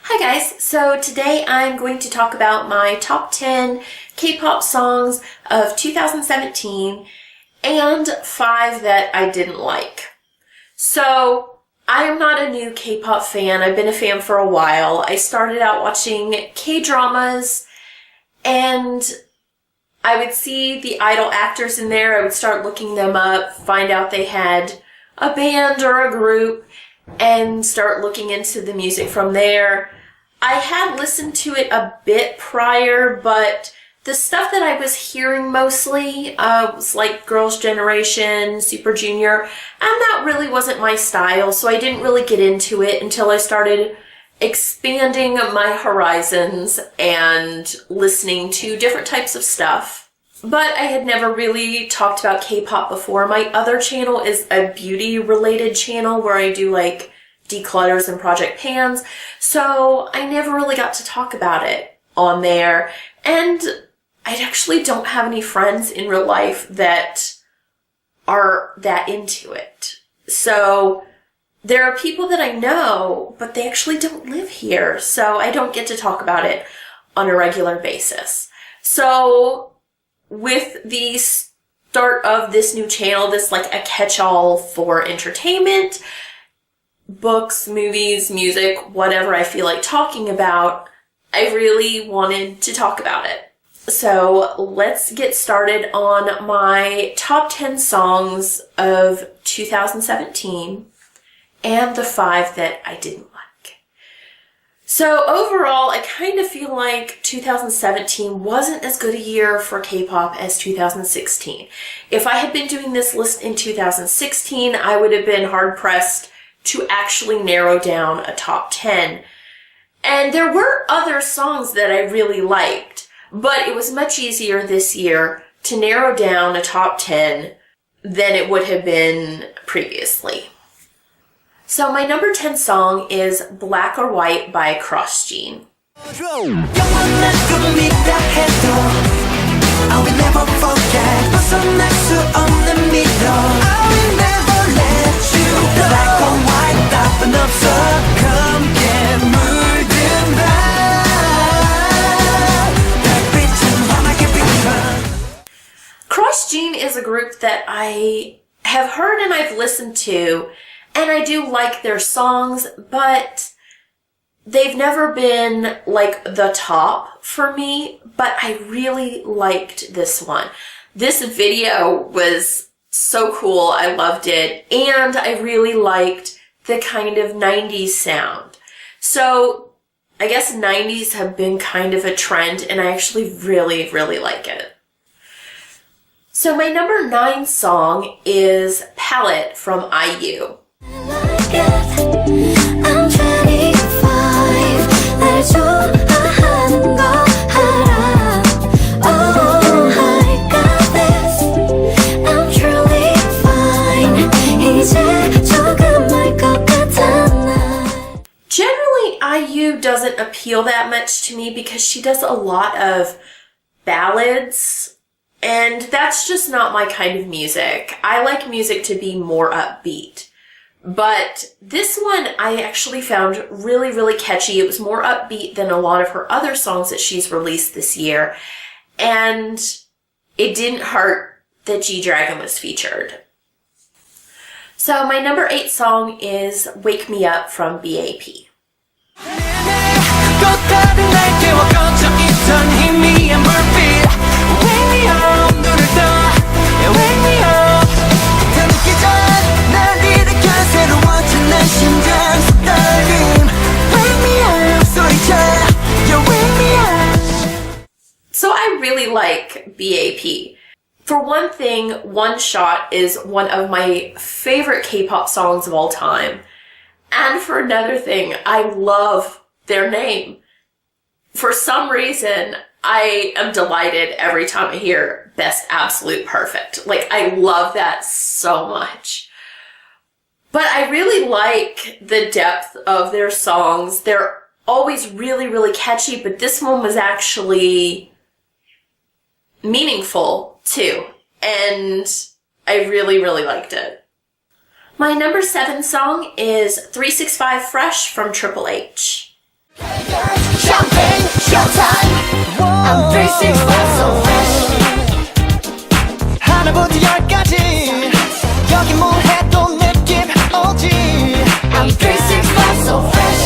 Hi guys, so today I'm going to talk about my top 10 K-pop songs of 2017 and 5 that I didn't like. So, I am not a new K-pop fan. I've been a fan for a while. I started out watching K-dramas and I would see the idol actors in there. I would start looking them up, find out they had a band or a group, and start looking into the music from there. I had listened to it a bit prior, but the stuff that I was hearing mostly was like Girls' Generation, Super Junior, and that really wasn't my style, so I didn't really get into it until I started expanding my horizons and listening to different types of stuff. But I had never really talked about K-pop before. My other channel is a beauty-related channel where I do like declutters and project pans, so I never really got to talk about it on there. And I actually don't have any friends in real life that are that into it. So there are people that I know, but they actually don't live here, so I don't get to talk about it on a regular basis. So with the start of this new channel, this like a catch-all for entertainment, books, movies, music, whatever I feel like talking about, I really wanted to talk about it. So let's get started on my top 10 songs of 2017 and the 5 that I didn't like. So overall, I kind of feel like 2017 wasn't as good a year for K-pop as 2016. If I had been doing this list in 2016, I would have been hard-pressed to actually narrow down a top 10. And there were other songs that I really liked, but it was much easier this year to narrow down a top 10 than it would have been previously. So my number 10 song is Black or White by CrossGene. CrossGene is a group that I have heard and I've listened to, and I do like their songs, but they've never been like the top for me, but I really liked this one. This video was so cool. I loved it, and I really liked the kind of 90s sound. So I guess 90s have been kind of a trend, and I actually really, really like it. So my number 9 song is Palette from IU. Generally, IU doesn't appeal that much to me because she does a lot of ballads, and that's just not my kind of music. I like music to be more upbeat. But this one I actually found really, really catchy. It was more upbeat than a lot of her other songs that she's released this year. And it didn't hurt that G-Dragon was featured. So my number 8 song is Wake Me Up from BAP. So I really like BAP. For one thing, One Shot is one of my favorite K-pop songs of all time. And for another thing, I love their name. For some reason, I am delighted every time I hear Best Absolute Perfect. Like, I love that so much. But I really like the depth of their songs. They're always really, really catchy, but this one was actually meaningful too. And I really, really liked it. My number 7 song is 365 Fresh from Triple H. Champagne, showtime. I'm 365 so fresh. 하나부터 열까지 여기 뭘 해도 느낌 오지. I'm 365 so fresh.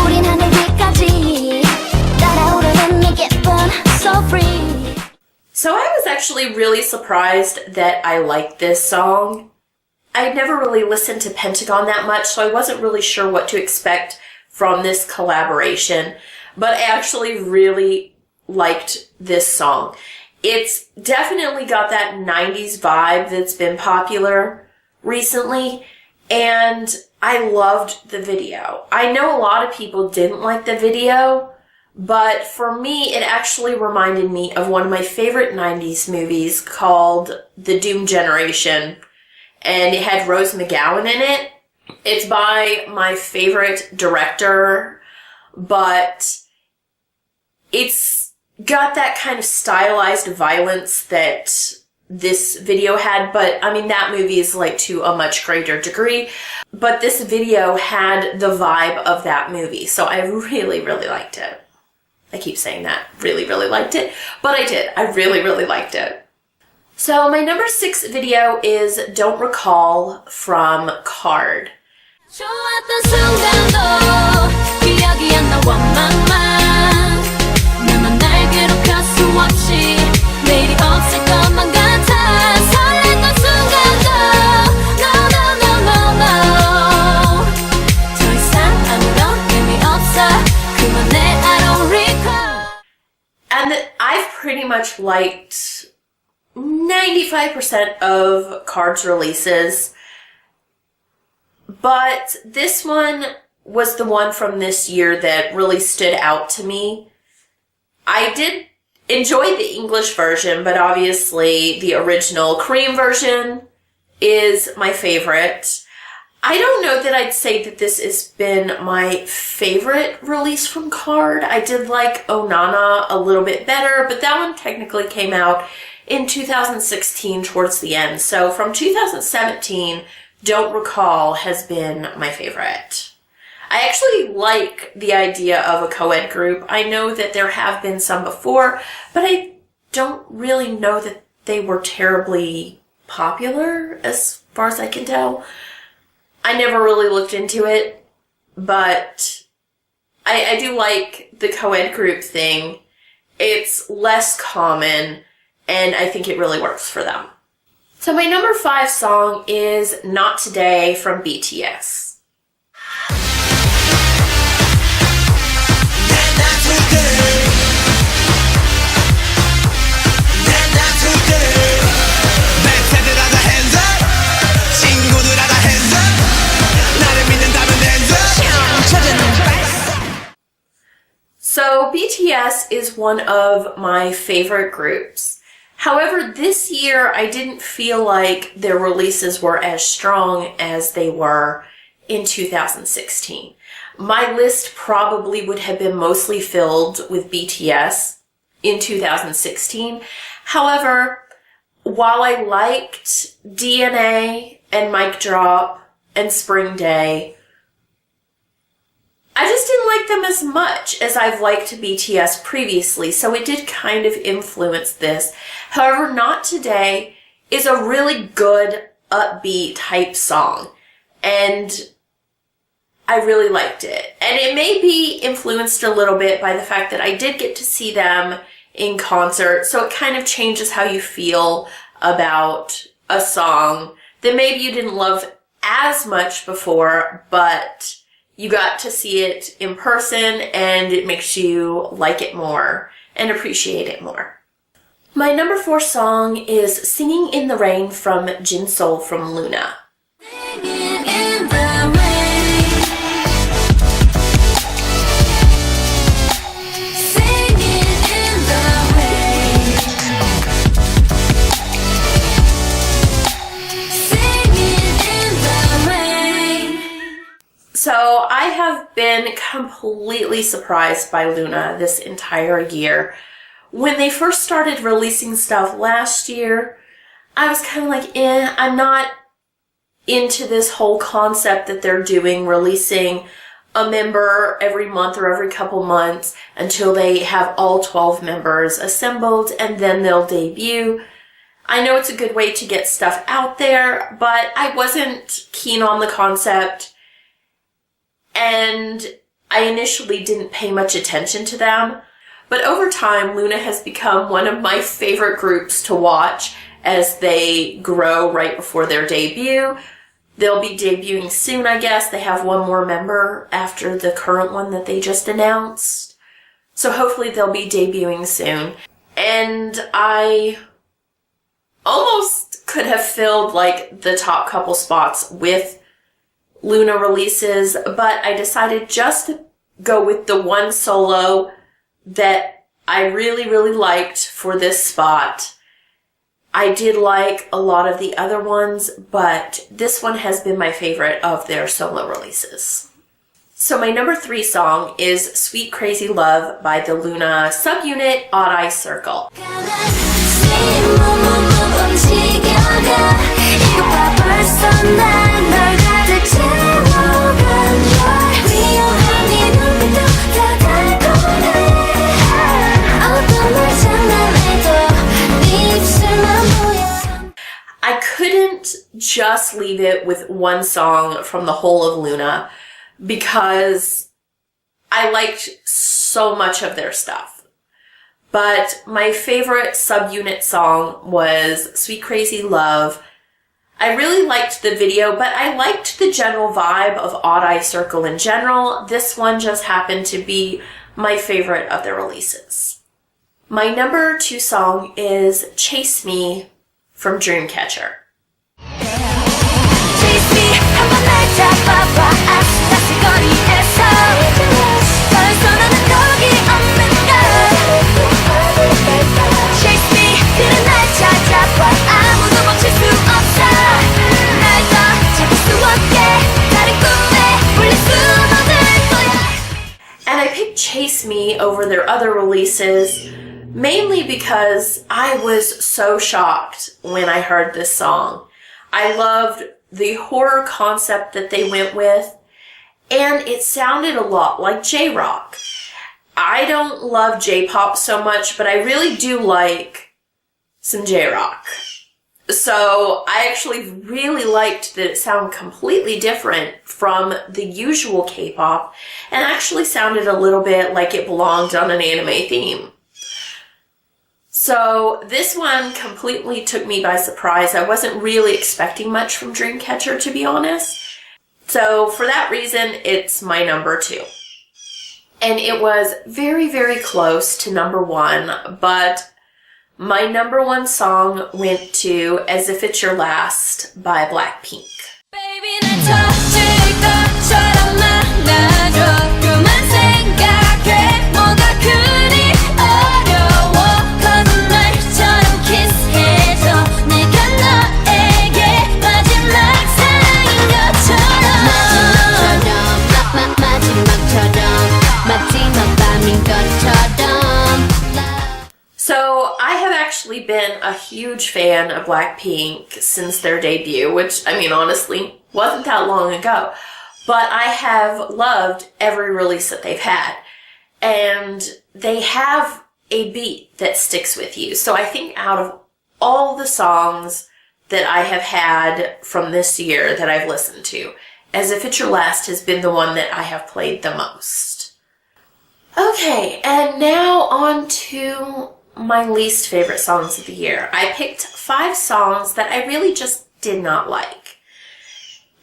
우린 하늘 위까지 날아오르는 네 기분 so free. So I was actually really surprised that I liked this song. I never really listened to Pentagon that much, so I wasn't really sure what to expect from this collaboration, but I actually really liked this song. It's definitely got that 90s vibe that's been popular recently, and I loved the video. I know a lot of people didn't like the video, but for me, it actually reminded me of one of my favorite 90s movies called The Doom Generation, and it had Rose McGowan in it. It's by my favorite director, but it's got that kind of stylized violence that this video had, but I mean, that movie is like to a much greater degree, but this video had the vibe of that movie, so I really, really liked it. I keep saying that, really, really liked it, but I did. I really, really liked it. So my number 6 video is Don't Recall from Card. 좋았던 순간도 기억이 안 나 원망만 나만 날 괴롭힐 수 없이 내일이 없을 것만 같아 설렜던 순간도 No no no no no 더 이상 아무런 의미 없어 그만해 I don't recall. And I've pretty much liked 95% of Card's releases, but this one was the one from this year that really stood out to me. I did enjoy the English version, but obviously the original Korean version is my favorite. I don't know that I'd say that this has been my favorite release from Card. I did like Onana a little bit better, but that one technically came out in 2016 towards the end. So from 2017, Don't Recall has been my favorite. I actually like the idea of a co-ed group. I know that there have been some before, but I don't really know that they were terribly popular as far as I can tell. I never really looked into it, but I do like the co-ed group thing. It's less common, and I think it really works for them. So my number 5 song is Not Today from BTS. So BTS is one of my favorite groups. However, this year I didn't feel like their releases were as strong as they were in 2016. My list probably would have been mostly filled with BTS in 2016. However, while I liked DNA and Mic Drop and Spring Day, I just didn't like them as much as I've liked BTS previously, so it did kind of influence this. However, Not Today is a really good, upbeat type song, and I really liked it. And it may be influenced a little bit by the fact that I did get to see them in concert, so it kind of changes how you feel about a song that maybe you didn't love as much before, but you got to see it in person and it makes you like it more and appreciate it more. My number 4 song is Singing in the Rain from Jinsol from Luna. Singing in the rain. Singing in the rain. Singing in the rain. So I have been completely surprised by Luna this entire year. When they first started releasing stuff last year, I was kind of like, I'm not into this whole concept that they're doing, releasing a member every month or every couple months until they have all 12 members assembled, and then they'll debut. I know it's a good way to get stuff out there, but I wasn't keen on the concept, and I initially didn't pay much attention to them. But over time, Luna has become one of my favorite groups to watch as they grow right before their debut. They'll be debuting soon, I guess. They have one more member after the current one that they just announced. So hopefully they'll be debuting soon. And I almost could have filled like the top couple spots with Luna releases, but I decided just to go with the one solo that I really, really liked for this spot. I did like a lot of the other ones, but this one has been my favorite of their solo releases. So my number 3 song is Sweet Crazy Love by the Luna subunit Odd Eye Circle. I couldn't just leave it with one song from the whole of Luna because I liked so much of their stuff. But my favorite subunit song was Sweet Crazy Love. I really liked the video, but I liked the general vibe of Odd Eye Circle in general. This one just happened to be my favorite of their releases. My number 2 song is Chase Me from Dreamcatcher. And I picked Chase Me over their other releases mainly because I was so shocked when I heard this song. I loved the horror concept that they went with, and it sounded a lot like J-rock. I don't love J-pop so much, but I really do like some J-rock. So I actually really liked that it sounded completely different from the usual K-pop and actually sounded a little bit like it belonged on an anime theme. So this one completely took me by surprise. I wasn't really expecting much from Dreamcatcher, to be honest. So for that reason, it's my number 2. And it was very, very close to number 1, but my number 1 song went to As If It's Your Last by Blackpink. So I have actually been a huge fan of Blackpink since their debut, which, I mean, honestly, wasn't that long ago. But I have loved every release that they've had. And they have a beat that sticks with you. So I think out of all the songs that I have had from this year that I've listened to, As If It's Your Last has been the one that I have played the most. Okay, and now on to my least favorite songs of the year. I picked 5 songs that I really just did not like.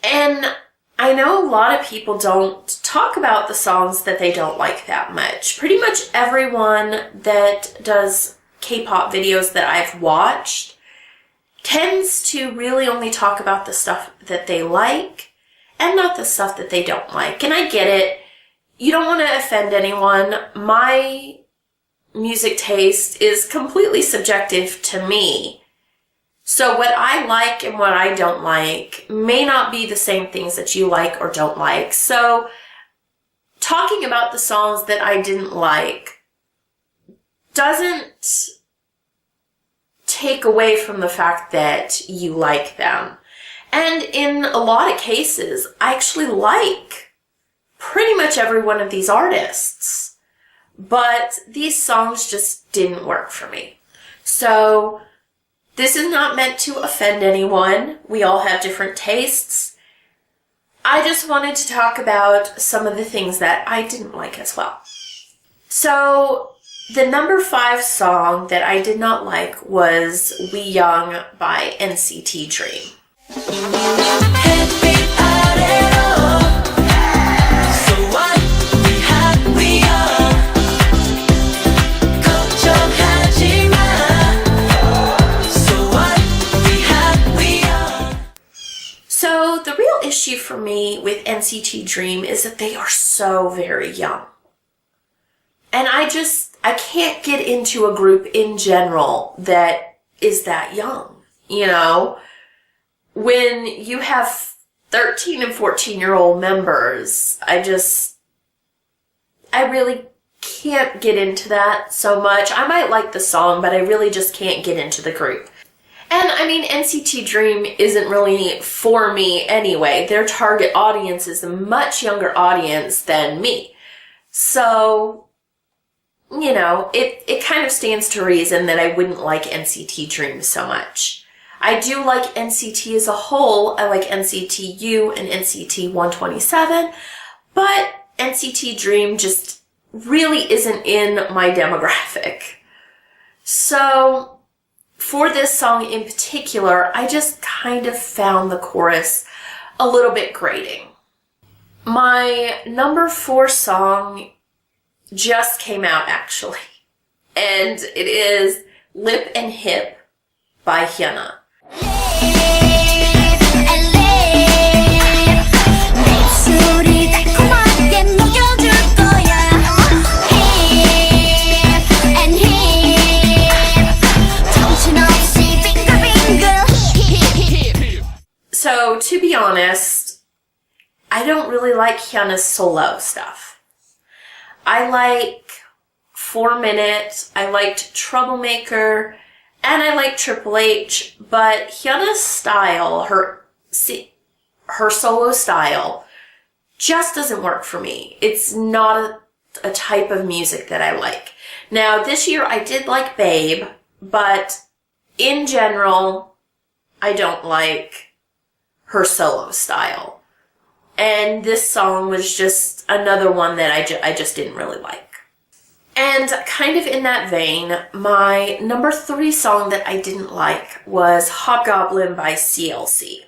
And I know a lot of people don't talk about the songs that they don't like that much. Pretty much everyone that does K-pop videos that I've watched tends to really only talk about the stuff that they like and not the stuff that they don't like. And I get it. You don't want to offend anyone. My music taste is completely subjective to me. So what I like and what I don't like may not be the same things that you like or don't like. So talking about the songs that I didn't like doesn't take away from the fact that you like them. And in a lot of cases, I actually like pretty much every one of these artists. But these songs just didn't work for me. So this is not meant to offend anyone. We all have different tastes. I just wanted to talk about some of the things that I didn't like as well. So the number 5 song that I did not like was We Young by NCT Dream. So the real issue for me with NCT Dream is that they are so very young. And I can't get into a group in general that is that young, you know? When you have 13 and 14-year-old members, I really can't get into that so much. I might like the song, but I really just can't get into the group. And I mean, NCT Dream isn't really for me anyway. Their target audience is a much younger audience than me. So, you know, it kind of stands to reason that I wouldn't like NCT Dream so much. I do like NCT as a whole. I like NCT U and NCT 127, but NCT Dream just really isn't in my demographic. So for this song in particular, I just kind of found the chorus a little bit grating. My number 4 song just came out actually, and it is Lip and Hip by Hyuna. So, to be honest, I don't really like Hyuna's solo stuff. I like 4 Minute, I liked Troublemaker, and I like Triple H, but Hyuna's style, her solo style, just doesn't work for me. It's not a type of music that I like. Now, this year I did like Babe, but in general, I don't like her solo style. And this song was just another one that I just didn't really like. And kind of in that vein, my number 3 song that I didn't like was Hobgoblin by CLC.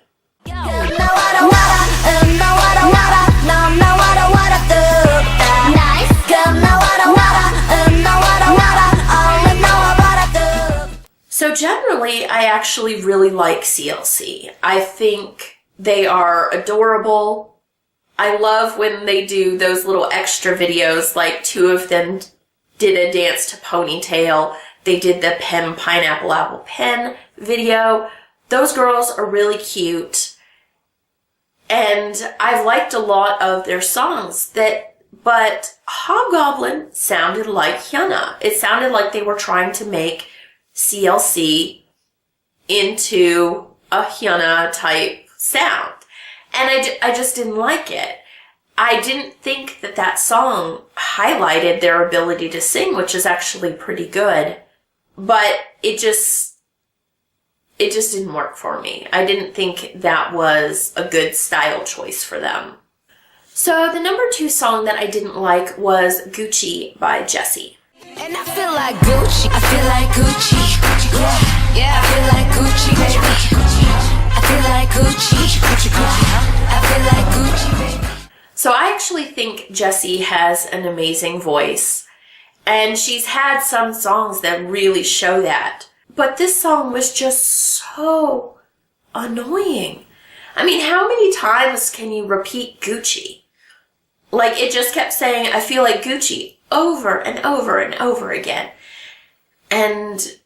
So generally, I actually really like CLC. I think they are adorable. I love when they do those little extra videos, like 2 of them did a dance to Ponytail. They did the Pen Pineapple Apple Pen video. Those girls are really cute. And I've liked a lot of their songs, but Hobgoblin sounded like Hyuna. It sounded like they were trying to make CLC into a Hyuna type sound. And I just didn't like it. I didn't think that song highlighted their ability to sing, which is actually pretty good. But it just didn't work for me. I didn't think that was a good style choice for them. So the number 2 song that I didn't like was Gucci by Jessie. And I feel like Gucci, I feel like Gucci, yeah, I feel like Gucci, baby. I feel like Gucci, I feel like Gucci, baby. So I actually think Jessie has an amazing voice, and she's had some songs that really show that. But this song was just so annoying. I mean, how many times can you repeat Gucci? Like, it just kept saying, I feel like Gucci, over and over and over again. And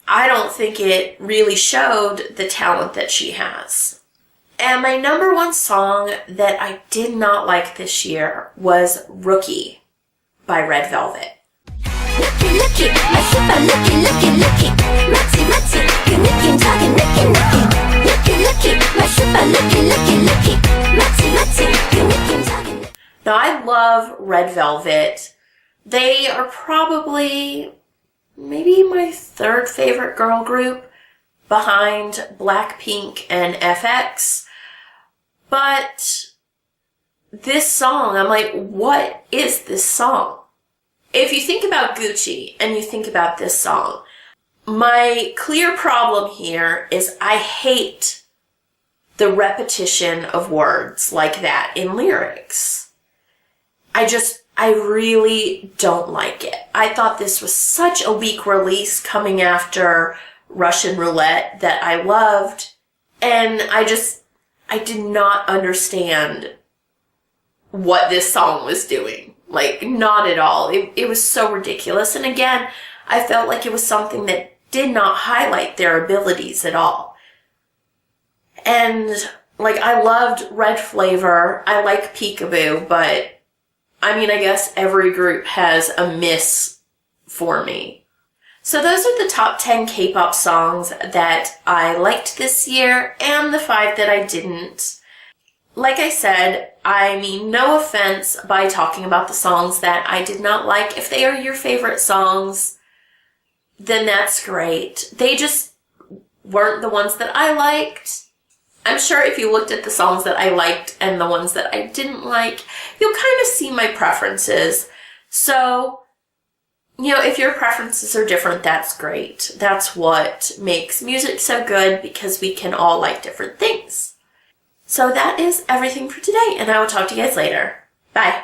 I don't think it really showed the talent that she has. And my number 1 song that I did not like this year was Rookie by Red Velvet. Looky, looky, my super looky, looky, looky. Matty, matty, 그 느낌 작은 느낌, 느낌. Looky, looky, my super looky, looky, looky. Matty, matty, 그 느낌 작은 느낌. Now, I love Red Velvet. They are probably maybe my third favorite girl group behind Blackpink and FX. But this song, I'm like, what is this song? If you think about Gucci and you think about this song, my clear problem here is I hate the repetition of words like that in lyrics. I really don't like it. I thought this was such a weak release coming after Russian Roulette that I loved, and I did not understand what this song was doing. Like, not at all. It was so ridiculous. And again, I felt like it was something that did not highlight their abilities at all. And, like, I loved Red Flavor. I like Peekaboo, but, I mean, I guess every group has a miss for me. So those are the top 10 K-pop songs that I liked this year, and the 5 that I didn't. Like I said, I mean no offense by talking about the songs that I did not like. If they are your favorite songs, then that's great. They just weren't the ones that I liked. I'm sure if you looked at the songs that I liked and the ones that I didn't like, you'll kind of see my preferences. So, you know, if your preferences are different, that's great. That's what makes music so good, because we can all like different things. So that is everything for today, and I will talk to you guys later. Bye.